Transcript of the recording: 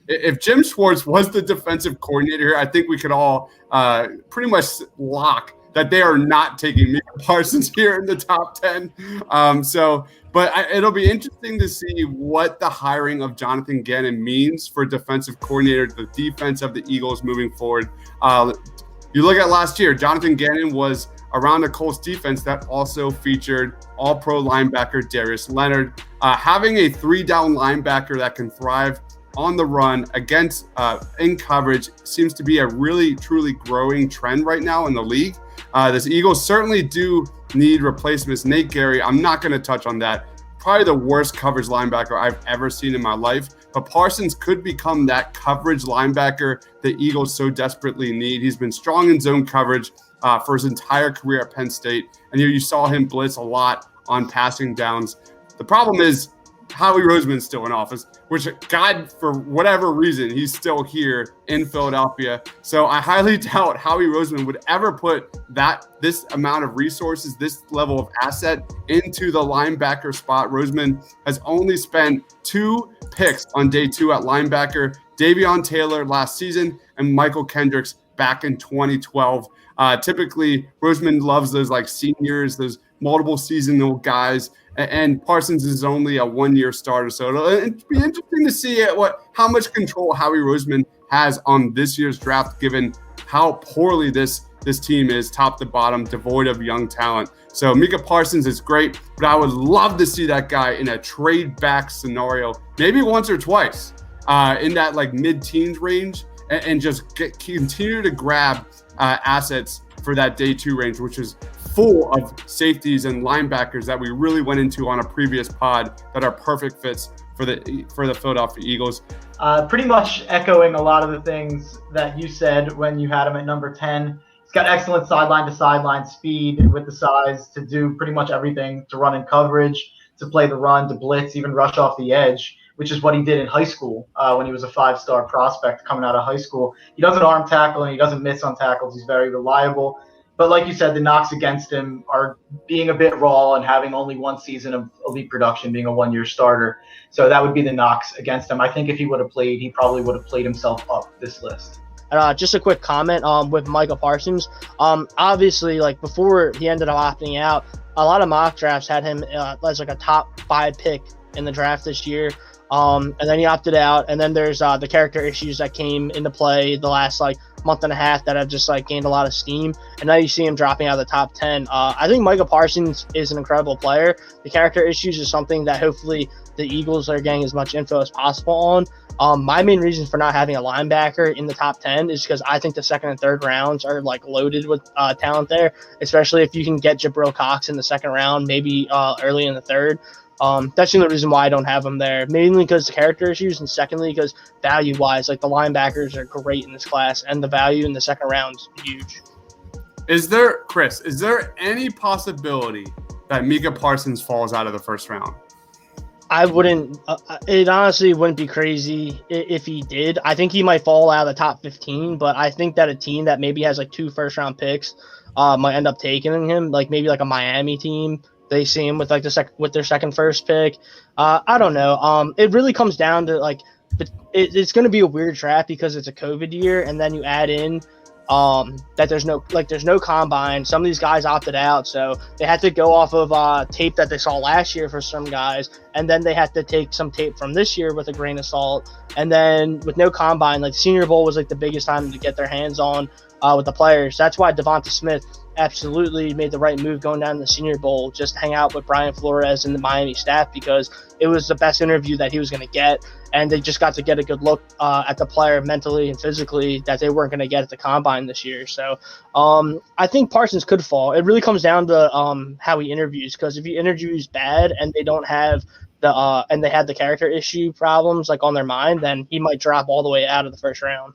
if Jim Schwartz was the defensive coordinator here, I think we could all pretty much lock that they are not taking Micah Parsons here in the top 10. But it'll be interesting to see what the hiring of Jonathan Gannon means for defensive coordinator, the defense of the Eagles moving forward. You look at last year, Jonathan Gannon was around the Colts defense that also featured all-pro linebacker Darius Leonard. Having a 3-down linebacker that can thrive on the run against in coverage seems to be a really, truly growing trend right now in the league. The Eagles certainly do need replacements. Nate Gary, I'm not going to touch on that. Probably the worst coverage linebacker I've ever seen in my life. But Parsons could become that coverage linebacker the Eagles so desperately need. He's been strong in zone coverage for his entire career at Penn State. And you saw him blitz a lot on passing downs. The problem is Howie Roseman's still in office, which, God, for whatever reason, he's still here in Philadelphia. So I highly doubt Howie Roseman would ever put this amount of resources, this level of asset into the linebacker spot. Roseman has only spent 2 picks on day 2 at linebacker, Davion Taylor last season and Michael Kendricks back in 2012. Typically, Roseman loves those like seniors, those multiple seasonal guys. And Parsons is only a 1-year starter, so it'll be interesting to see how much control Howie Roseman has on this year's draft, given how poorly this team is, top to bottom, devoid of young talent. So Micah Parsons is great, but I would love to see that guy in a trade back scenario, maybe once or twice, in that like mid-teens range, and just continue to grab assets for that day 2 range, which is full of safeties and linebackers that we really went into on a previous pod that are perfect fits for the Philadelphia Eagles. Pretty much echoing a lot of the things that you said when you had him at number 10. He's got excellent sideline to sideline speed with the size to do pretty much everything, to run in coverage, to play the run, to blitz, even rush off the edge, which is what he did in high school when he was a 5-star prospect coming out of high school. He doesn't arm tackle and he doesn't miss on tackles. He's very reliable. But like you said, the knocks against him are being a bit raw and having only 1 season of elite production, being a 1-year starter. So that would be the knocks against him. I think if he would have played, he probably would have played himself up this list. Just a quick comment with Micah Parsons. Obviously, like before he ended up opting out, a lot of mock drafts had him as like a top 5 pick in the draft this year. And then he opted out. And then there's the character issues that came into play the last like month and a half that have just like gained a lot of steam, and now you see him dropping out of the top 10. I think Micah Parsons is an incredible player. The character issues is something that hopefully the Eagles are getting as much info as possible on. My main reason for not having a linebacker in the top 10 is because I think the 2nd and 3rd rounds are like loaded with talent there, especially if you can get Jabril Cox in the 2nd round, maybe early in the 3rd. That's the only reason why I don't have them there, mainly because the character issues, and secondly because value-wise, like the linebackers are great in this class, and the value in the 2nd round is huge. Is there any possibility that Micah Parsons falls out of the 1st round? I wouldn't. It honestly wouldn't be crazy if he did. I think he might fall out of the top 15, but I think that a team that maybe has like 2 first-round picks might end up taking him, like maybe like a Miami team. They see him with like with their 2nd first pick. I don't know. It really comes down to like it's going to be a weird draft because it's a COVID year, and then you add in that there's no combine. Some of these guys opted out, so they had to go off of tape that they saw last year for some guys, and then they had to take some tape from this year with a grain of salt. And then with no combine, like Senior Bowl was like the biggest time to get their hands on with the players. That's why Devonta Smith absolutely made the right move going down to the Senior Bowl, just to hang out with Brian Flores and the Miami staff, because it was the best interview that he was going to get, and they just got to get a good look at the player mentally and physically that they weren't going to get at the combine this year. So I think Parsons could fall. It really comes down to how he interviews, because if he interviews bad and they don't have and they had the character issue problems like on their mind, then he might drop all the way out of the 1st round.